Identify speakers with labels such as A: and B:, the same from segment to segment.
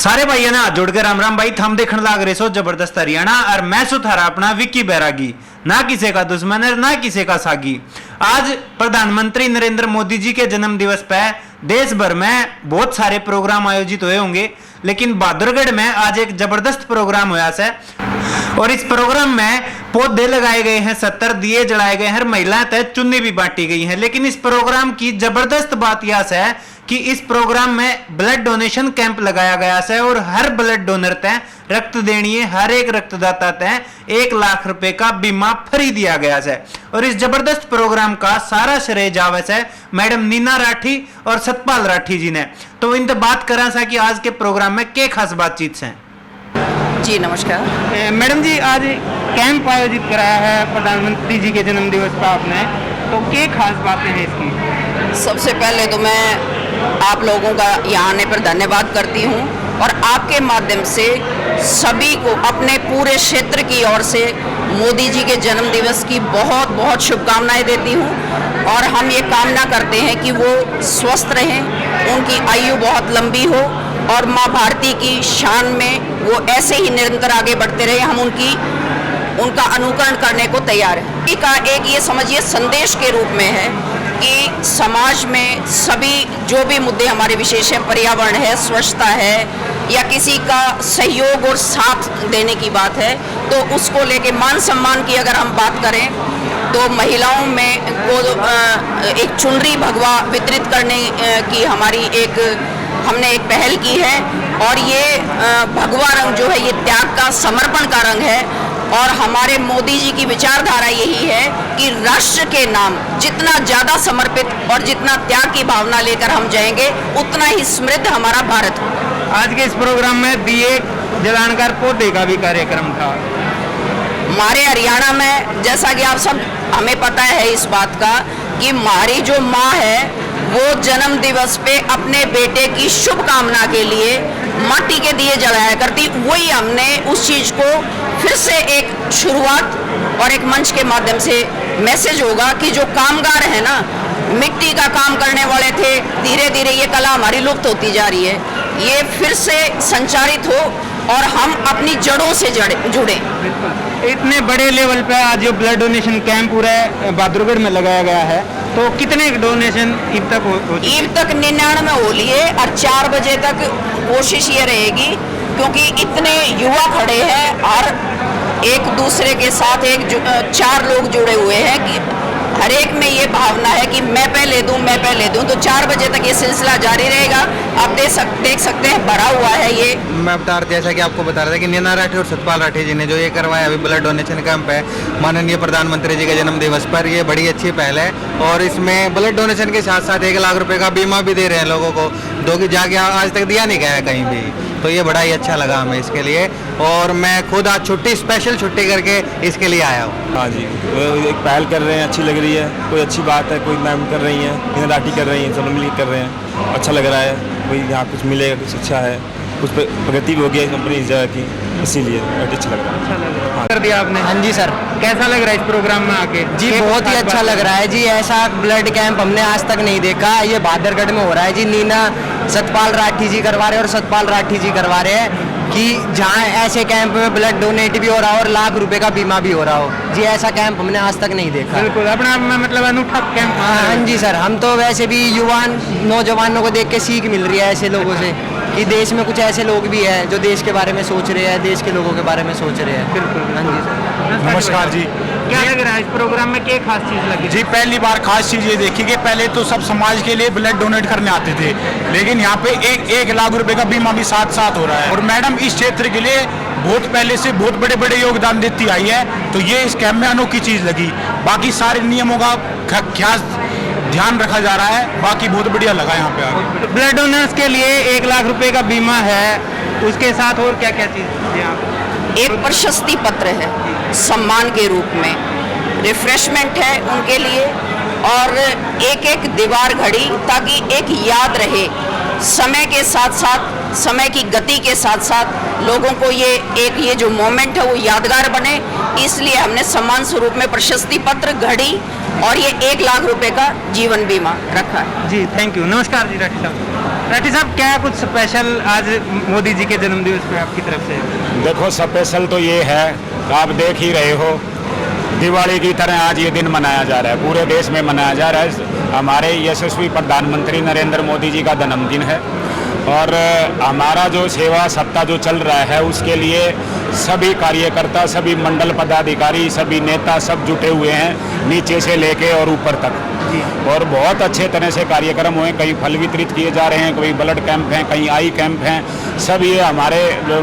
A: सारे भाइयों ने हाथ जोड़कर राम राम भाई। थम देखने लाग रहे सो जबरदस्त हरियाणा और मैं सुथारा अपना विक्की बैरागी। ना किसी का दुश्मन है ना किसी का सागी। आज प्रधानमंत्री नरेंद्र मोदी जी के जन्म दिवस पर देश भर में बहुत सारे प्रोग्राम आयोजित हुए होंगे, लेकिन बहादुरगढ़ में आज एक जबरदस्त प्रोग्राम हुआ है और इस प्रोग्राम में पौधे लगाए गए हैं, 70 दिए जलाए गए हैं, महिलाएं तक चुन्नी भी बांटी गई हैं। लेकिन इस प्रोग्राम की जबरदस्त बात यह है कि इस प्रोग्राम में ब्लड डोनेशन कैंप लगाया गया है और हर ब्लड डोनर तय रक्त देनी है, हर एक रक्तदाता तय 1 लाख रुपए का बीमा फ्री दिया गया है। और इस जबरदस्त प्रोग्राम का सारा श्रेय जावे है मैडम नीना राठी और सतपाल राठी जी ने। तो इनसे बात करा सा कि आज के प्रोग्राम में क्या खास बातचीत है।
B: जी नमस्कार
A: मैडम जी, आज कैंप आयोजित कराया है प्रधानमंत्री जी के जन्म दिवस पर आपने, तो क्या खास बातें हैं इसकी?
B: सबसे पहले तो मैं आप लोगों का यहाँ आने पर धन्यवाद करती हूँ और आपके माध्यम से सभी को अपने पूरे क्षेत्र की ओर से मोदी जी के जन्म दिवस की बहुत बहुत शुभकामनाएं देती हूँ। और हम ये कामना करते हैं कि वो स्वस्थ रहें, उनकी आयु बहुत लंबी हो और माँ भारती की शान में वो ऐसे ही निरंतर आगे बढ़ते रहे। हम उनका अनुकरण करने को तैयार है। का एक ये समझिए संदेश के रूप में है कि समाज में सभी जो भी मुद्दे हमारे विशेष हैं, पर्यावरण है, स्वच्छता है या किसी का सहयोग और साथ देने की बात है, तो उसको लेके मान सम्मान की अगर हम बात करें तो महिलाओं में को एक चुनरी भगवा वितरित करने की हमने एक पहल की है। और ये भगवा रंग जो है ये त्याग का, समर्पण का रंग है। और हमारे मोदी जी की विचारधारा यही है कि राष्ट्र के नाम जितना ज़्यादा समर्पित और जितना त्याग की भावना लेकर हम जाएंगे उतना ही समृद्ध हमारा भारत होगा।
A: आज के इस प्रोग्राम में दिए जलानकर पौधे का भी कार्यक्रम था।
B: हमारे हरियाणा में जैसा कि आप सब हमें पता है इस बात का कि हमारी जो माँ है वो जन्म दिवस पे अपने बेटे की शुभकामना के लिए माटी के दिए जलाया करती। वही हमने उस चीज़ को फिर से एक शुरुआत और एक मंच के माध्यम से मैसेज होगा कि जो कामगार है ना, मिट्टी का काम करने वाले थे, धीरे धीरे ये कला हमारी लुप्त होती जा रही है, ये फिर से संचारित हो और हम अपनी जड़ों से जुड़े।
A: इतने बड़े लेवल पे आज जो ब्लड डोनेशन कैंप पूरा बहादुरगढ़ में लगाया गया है, तो कितने डोनेशन ईब तक हो चुके?
B: ईब तक 99 हो लिए और 4 बजे तक कोशिश ये रहेगी, क्योंकि इतने युवा खड़े हैं और एक दूसरे के साथ 4 लोग जुड़े हुए हैं कि हर एक में ये भावना है कि मैं पहले दूं, तो 4 बजे तक ये सिलसिला जारी रहेगा। आप देख सकते हैं भरा हुआ है ये।
C: मैं बता रहा जैसा कि आपको बता रहा था कि नीना राठी और सतपाल राठी जी ने जो ये करवाया अभी ब्लड डोनेशन कैंप है माननीय प्रधानमंत्री जी के जन्म दिवस पर, ये बड़ी अच्छी पहल है। और इसमें ब्लड डोनेशन के साथ साथ 1 लाख रुपए का बीमा भी दे रहे हैं लोगों को, जो कि जाके आज तक दिया नहीं गया है कहीं भी। तो ये बड़ा ही अच्छा लगा हमें इसके लिए, और मैं खुद आज स्पेशल छुट्टी करके इसके लिए आया हूँ।
D: हाँ जी, एक पहल कर रहे हैं, अच्छी लग रही है, कोई अच्छी बात है, कोई मैम कर रही हैं, नीना राठी कर रही हैं, सब मिल कर रहे हैं, अच्छा लग रहा है। कोई यहाँ कुछ मिलेगा, कुछ अच्छा है, कुछ प्रगति भी हो गई कंपनी इस जगह की, इसीलिए अच्छा लग रहा है।
A: हाँ। कर दिया आपने?
E: हाँ जी सर।
A: कैसा लग रहा है इस प्रोग्राम में आके?
E: जी बहुत ही अच्छा लग रहा है जी, ऐसा ब्लड कैंप हमने आज तक नहीं देखा। ये बहादुरगढ़ में हो रहा है जी, नीना सतपाल राठी जी करवा रहे हैं और सतपाल राठी जी करवा रहे हैं कि जहाँ ऐसे कैंप में ब्लड डोनेट भी हो रहा हो और लाख रुपए का बीमा भी हो रहा हो जी, ऐसा कैंप हमने आज तक नहीं देखा।
A: बिल्कुल अपना मतलब अनूठा कैंप।
E: हाँ जी सर, हम तो वैसे भी युवा नौजवानों को देख के सीख मिल रही है ऐसे लोगों से कि देश में कुछ ऐसे लोग भी हैं जो देश के बारे में सोच रहे हैं, देश के लोगों के बारे में सोच रहे हैं।
A: बिल्कुल।
E: हाँ जी सर।
D: नमस्कार जी।
A: क्या लग रहा है इस प्रोग्राम में, क्या खास चीज लगी?
D: जी पहली बार खास चीज़ ये देखी कि पहले तो सब समाज के लिए ब्लड डोनेट करने आते थे, लेकिन यहाँ पे 1 लाख रुपए का बीमा भी साथ साथ हो रहा है। और मैडम इस क्षेत्र के लिए बहुत पहले से बहुत बड़े बड़े योगदान देती आई है, तो ये इस कैंप में अनोखी चीज़ लगी। बाकी सारे नियमों का खास ध्यान रखा जा रहा है, बाकी बहुत बढ़िया लगा यहाँ पे आगे।
A: ब्लड डोनर्स के लिए 1 लाख रुपए का बीमा है, उसके साथ और क्या क्या चीज यहाँ पे?
B: एक प्रशस्ति पत्र है सम्मान के रूप में, रिफ्रेशमेंट है उनके लिए, और एक दीवार घड़ी ताकि एक याद रहे समय के साथ साथ, समय की गति के साथ साथ लोगों को ये जो मोमेंट है वो यादगार बने। इसलिए हमने सम्मान स्वरूप में प्रशस्ति पत्र, घड़ी और ये 1 लाख रुपए का जीवन बीमा रखा है।
A: जी थैंक यू। नमस्कार जी राठी साहब। राठी साहब, क्या कुछ स्पेशल आज मोदी जी के जन्मदिवस पे आपकी तरफ से?
D: देखो स्पेशल तो ये है, आप देख ही रहे हो, दिवाली की तरह आज ये दिन मनाया जा रहा है, पूरे देश में मनाया जा रहा है। हमारे यशस्वी प्रधानमंत्री नरेंद्र मोदी जी का जन्मदिन है और हमारा जो सेवा सप्ताह जो चल रहा है उसके लिए सभी कार्यकर्ता, सभी मंडल पदाधिकारी, सभी नेता सब जुटे हुए हैं, नीचे से लेके और ऊपर तक। और बहुत अच्छे तरह से कार्यक्रम हुए, कहीं फल वितरित किए जा रहे हैं, कहीं ब्लड कैंप हैं, कहीं आई कैंप हैं, सब ये हमारे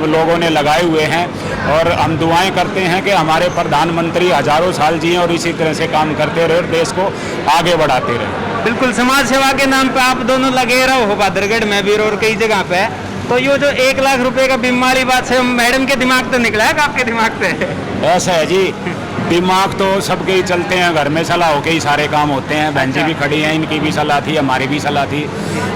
D: लोगों ने लगाए हुए हैं। और हम दुआएं करते हैं कि हमारे प्रधानमंत्री हजारों साल जिए और इसी तरह से काम करते रहे और देश को आगे बढ़ाते रहे।
A: बिल्कुल, समाज सेवा के नाम पे आप दोनों लगे रहो हो, बहादुरगढ़ में भी और कई जगह पे। तो ये जो 1 लाख रुपए का बीमारी बात से मैडम के दिमाग तो निकला है कि आपके दिमाग पे?
D: ऐसा है जी, दिमाग तो सबके ही चलते हैं, घर में सलाह होके ही सारे काम होते हैं। बहन जी भी खड़ी हैं, इनकी भी सलाह थी, हमारी भी सलाह थी,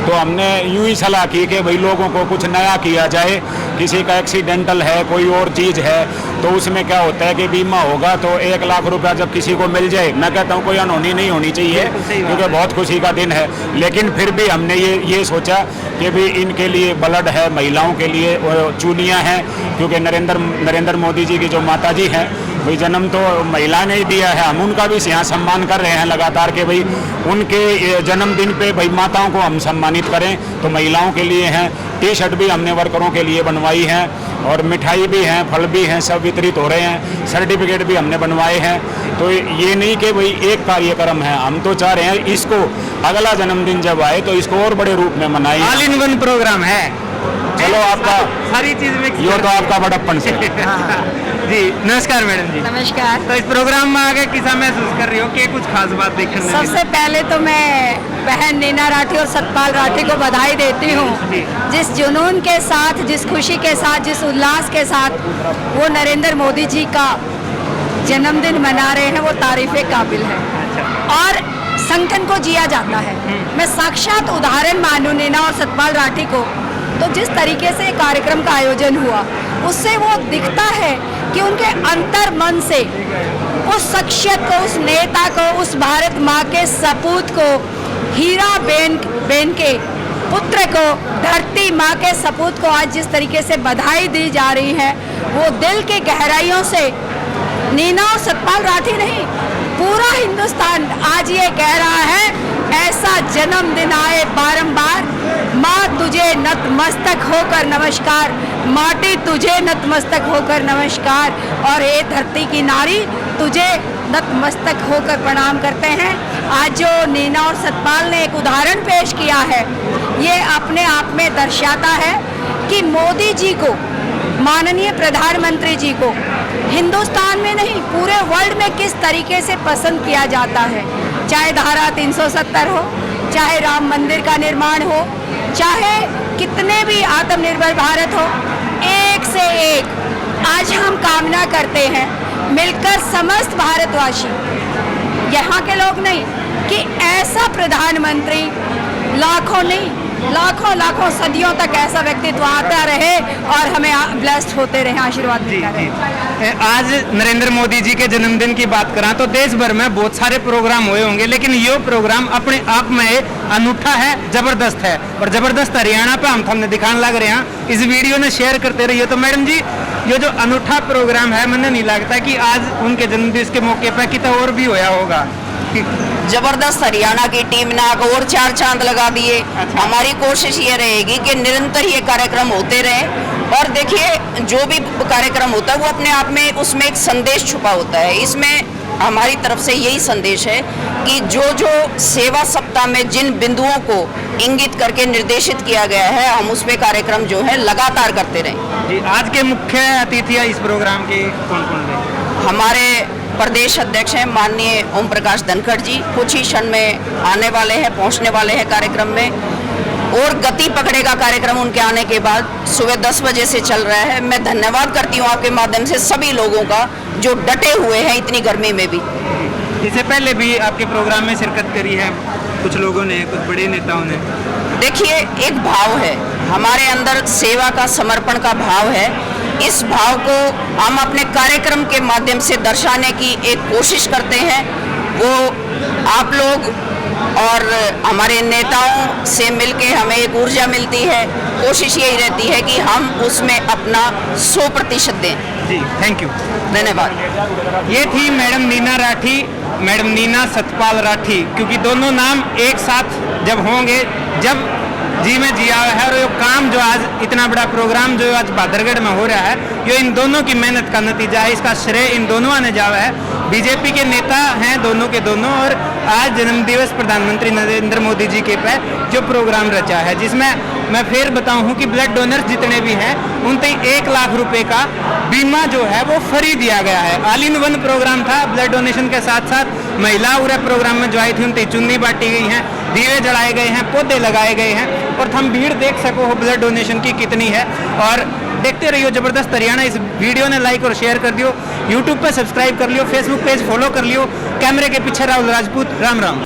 D: तो हमने यूं ही सलाह की कि भाई लोगों को कुछ नया किया जाए। किसी का एक्सीडेंटल है, कोई और चीज़ है, तो उसमें क्या होता है कि बीमा होगा तो 1 लाख रुपया जब किसी को मिल जाए, मैं कहता हूँ कोई अनहोनी नहीं होनी चाहिए क्योंकि बहुत खुशी का दिन है। लेकिन फिर भी हमने ये सोचा कि भी इनके लिए ब्लड है, महिलाओं के लिए चूनियाँ हैं, क्योंकि नरेंद्र मोदी जी की जो माता जी हैं, भाई जन्म तो महिला ने ही दिया है, हम उनका भी यहाँ सम्मान कर रहे हैं लगातार कि भाई उनके जन्मदिन पे भाई माताओं को हम सम्मानित करें। तो महिलाओं के लिए हैं, टी शर्ट भी हमने वर्करों के लिए बनवाई हैं और मिठाई भी हैं, फल भी हैं, सब वितरित हो रहे हैं, सर्टिफिकेट भी हमने बनवाए हैं। तो ये नहीं कि भाई एक कार्यक्रम है, हम तो चाह रहे हैं इसको अगला जन्मदिन जब आए तो इसको और बड़े रूप में मनाएं।
A: ऑल इन वन प्रोग्राम है,
D: चलो आपका
A: सारी चीज में
D: यो तो आपका बड़प्पन से।
A: जी नमस्कार मैडम जी।
F: नमस्कार।
A: तो इस प्रोग्राम में आगे किसा महसूस कर रही हो कि कुछ खास बात देखने में
F: सबसे पहले तो मैं बहन नीना राठी और सतपाल राठी को बधाई देती हूँ। जिस जुनून के साथ, जिस खुशी के साथ, जिस उल्लास के साथ वो नरेंद्र मोदी जी का जन्मदिन मना रहे हैं, वो तारीफ़े काबिल है और संगठन को जिया जाता है। मैं साक्षात उदाहरण मानूं नीना और सतपाल राठी को, तो जिस तरीके से कार्यक्रम का आयोजन हुआ उससे वो दिखता है कि उनके अंतर मन से उस शख्सियत को, उस नेता को, उस भारत माँ के सपूत को, हीरा बेन के पुत्र को, धरती माँ के सपूत को आज जिस तरीके से बधाई दी जा रही है, वो दिल के गहराइयों से नीना और सतपाल राठी नहीं, पूरा हिंदुस्तान आज ये कह रहा है ऐसा जन्मदिन आए बारंबार, माँ तुझे नतमस्तक होकर नमस्कार, माटी तुझे नतमस्तक होकर नमस्कार, और ये धरती की नारी तुझे नतमस्तक होकर प्रणाम करते हैं। आज जो नीना और सतपाल ने एक उदाहरण पेश किया है, ये अपने आप में दर्शाता है कि मोदी जी को, माननीय प्रधानमंत्री जी को हिंदुस्तान में नहीं पूरे वर्ल्ड में किस तरीके से पसंद किया जाता है। चाहे धारा 370 हो, चाहे राम मंदिर का निर्माण हो, चाहे कितने भी आत्मनिर्भर भारत हो, एक से एक आज हम कामना करते हैं मिलकर समस्त भारतवासी, यहाँ के लोग नहीं, कि ऐसा प्रधानमंत्री लाखों नहीं, लाखों सदियों तक ऐसा व्यक्तित्व आता रहे और हमें ब्लेस्ड होते रहे, आशीर्वाद मिलता रहे।
A: आज नरेंद्र मोदी जी के जन्मदिन की बात करें तो देश भर में बहुत सारे प्रोग्राम हुए होंगे, लेकिन ये प्रोग्राम अपने आप में अनूठा है, जबरदस्त है, और जबरदस्त हरियाणा पे हम हमने दिखाने लग रहे हैं। इस वीडियो ने शेयर करते रहिए। तो मैडम जी, ये जो अनूठा प्रोग्राम है, मुझे नहीं लगता कि आज उनके जन्मदिन के मौके पर कितना और भी होया होगा।
B: जबरदस्त हरियाणा की टीम ने आकर और 4 चांद लगा दिए। हमारी कोशिश ये रहेगी कि निरंतर ये कार्यक्रम होते रहे, और देखिए जो भी कार्यक्रम होता है वो अपने आप में उसमें एक संदेश छुपा होता है। इसमें हमारी तरफ से यही संदेश है कि जो सेवा सप्ताह में जिन बिंदुओं को इंगित करके निर्देशित किया गया है, हम उस पे कार्यक्रम जो है लगातार करते रहें।
A: जी, आज के मुख्य अतिथि इस प्रोग्राम के कौन-कौन हैं?
B: हमारे प्रदेश अध्यक्ष हैं माननीय ओम प्रकाश धनखड़ जी, कुछ ही क्षण में आने वाले हैं, पहुंचने वाले हैं कार्यक्रम में, और गति पकड़ेगा कार्यक्रम उनके आने के बाद। सुबह 10 बजे से चल रहा है। मैं धन्यवाद करती हूं आपके माध्यम से सभी लोगों का जो डटे हुए हैं इतनी गर्मी में भी।
A: इससे पहले भी आपके प्रोग्राम में शिरकत करी है कुछ लोगों ने, कुछ बड़े नेताओं ने।
B: देखिए, एक भाव है हमारे अंदर, सेवा का, समर्पण का भाव है। इस भाव को हम अपने कार्यक्रम के माध्यम से दर्शाने की एक कोशिश करते हैं। वो आप लोग और हमारे नेताओं से मिलके हमें एक ऊर्जा मिलती है। कोशिश यही रहती है कि हम उसमें अपना 100% दें।
A: जी, थैंक यू।
B: धन्यवाद।
A: ये थी मैडम नीना राठी, मैडम नीना सतपाल राठी, क्योंकि दोनों नाम एक साथ जब होंगे, जब जी में जिया है, और ये काम जो आज इतना बड़ा प्रोग्राम जो आज बादरगढ़ में हो रहा है, ये इन दोनों की मेहनत का नतीजा है। इसका श्रेय इन दोनों आने जावा है। बीजेपी के नेता हैं दोनों के दोनों, और आज जन्मदिवस प्रधानमंत्री नरेंद्र मोदी जी के पे जो प्रोग्राम रचा है, जिसमें मैं फिर बताऊं कि ब्लड डोनर्स जितने भी हैं उन तक 1 लाख रुपए का बीमा जो है वो फ्री दिया गया है। ऑल इन वन प्रोग्राम था। ब्लड डोनेशन के साथ साथ महिला पूरे प्रोग्राम में जो आई थी, उन तक चुन्नी बांटी गई हैं, दीवे जलाए गए हैं, पौधे लगाए गए हैं, और हम भीड़ देख सको हो ब्लड डोनेशन की कितनी है। और देखते रहिए जबरदस्त हरियाणा। इस वीडियो ने लाइक और शेयर कर दियो, यूट्यूब पे सब्सक्राइब कर लियो, फेसबुक पेज फॉलो कर लियो। कैमरे के पीछे राहुल राजपूत। राम राम।